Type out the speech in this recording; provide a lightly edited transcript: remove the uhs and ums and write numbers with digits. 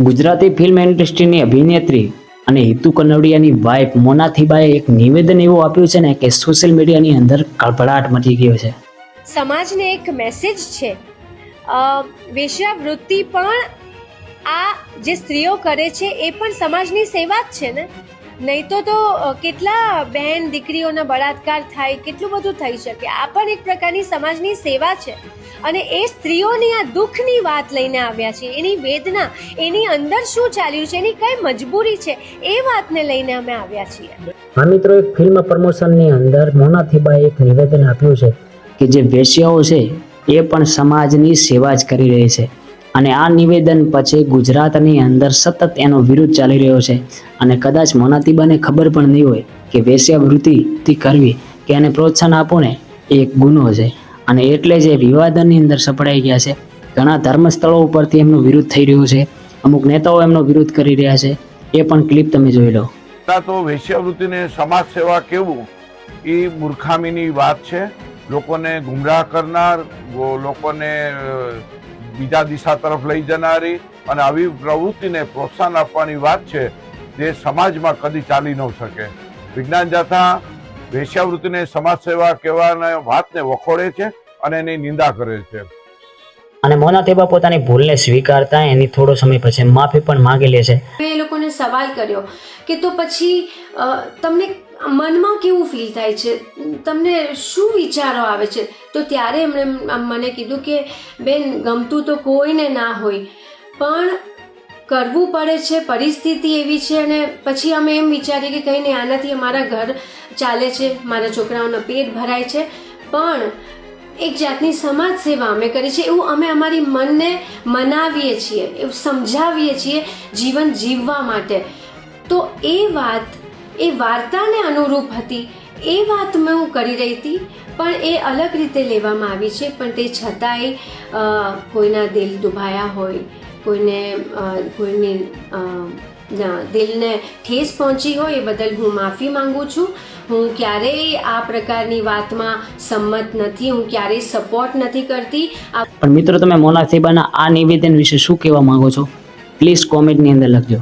Gujarati film ઇન્ડસ્ટ્રીની અભિનેત્રી અને Hitu કનોડિયાની wife મોનાથીબાએ એક નિવેદન એવું આપ્યું છે ને કે સોશિયલ મીડિયાની અંદર કળભળાટ મચી ગયો છે. સમાજને એક મેસેજ છે, વેશ્યાવૃત્તિ પણ આ જે સ્ત્રીઓ કરે છે એ પણ સમાજની સેવા જ છે ને. નહીં તો કેટલા બહેન દીકરીઓના બળાત્કાર થાય, કેટલું બધું થઈ શકે. આ પણ એક પ્રકારની સમાજની સેવા છે. અને એ સ્ત્રીઓની આ દુઃખની વાત લઈને આવ્યા છે, એની વેદના, એની અંદર શું ચાલ્યું છે, એની કઈ મજબૂરી છે, એ વાતને લઈને અમે આવ્યા છીએ. હા મિત્રો, એક ફિલ્મ પ્રમોશનની અંદર મોનાથીબાએ એક નિવેદન આપ્યું છે કે જે વેશ્યાઓ છે એ પણ સમાજની સેવા જ કરી રહી છે. અને આ નિવેદન પછી ગુજરાતની અંદર સતત એનો વિરોધ ચાલી રહ્યો છે. અને કદાચ મોનાથીબાને ખબર પણ નહીં હોય કે વેશ્યાવૃત્તિ કરવી કે એને પ્રોત્સાહન આપવું ને એ એક ગુનો છે. અને એટલે જ એ વિવાદની અંદર સપડાઈ ગયા છે. ઘણા ધર્મસ્થળો ઉપરથી એમનો વિરોધ થઈ રહ્યો છે. અમુક નેતાઓ એમનો વિરોધ કરી રહ્યા છે. એ પણ ક્લિપ તમે જોઈ લો. તો વેશ્યાવૃત્તિને સમાજ સેવા કેવું એ મૂર્ખામીની વાત છે. લોકોને ગુમરાહ કરનાર, લોકોને બીજા દિશા તરફ લઈ જનારી અને આવી પ્રવૃત્તિને પ્રોત્સાહન આપવાની વાત છે, જે સમાજમાં કદી ચાલી ન શકે. વિજ્ઞાન જાથા વેશ્યાવૃત્તિને સમાજ સેવા કહેવાના વાતને વખોડે છે અને એની નિંદા કરે છે. અને મોનાથીબા પોતાની ભૂલને સ્વીકારતા એની થોડો સમય પછી માફી પણ માંગી લે છે. એ લોકોને સવાલ કર્યો કે તો પછી તમને મનમાં કેવું ફીલ થાય છે, તમને શું વિચારો આવે છે? તો ત્યારે એમણે મને કીધું કે બેન, ગમતું તો કોઈને ના હોય, પણ કરવું પડે છે, પરિસ્થિતિ એવી છે. અને પછી અમે એમ વિચારીએ કે કંઈ નહીં, આનાથી અમારા ઘર ચાલે છે, મારા છોકરાઓના પેટ ભરાય છે, પણ એક જાતની સમાજ સેવા અમે કરી છે, એવું અમે અમારી મનને મનાવીએ છીએ, એવું સમજાવીએ છીએ જીવન જીવવા માટે. તો એ વાત એ વાર્તાને અનુરૂપ હતી, એ વાત મેં હું કરી રહી હતી, પણ એ અલગ રીતે લેવામાં આવી છે. પણ તે છતાંય કોઈના દિલ દુભાયા હોય, કોઈની દિલને ઠેસ પહોંચી હોય, એ બદલ હું માફી માંગુ છું. હું ક્યારેય આ પ્રકારની વાતમાં સંમત નથી, હું ક્યારેય સપોર્ટ નથી કરતી. પણ મિત્રો, તમે મોનાથીબાના આ નિવેદન વિશે શું કહેવા માંગો છો? પ્લીઝ કોમેન્ટની અંદર લખજો.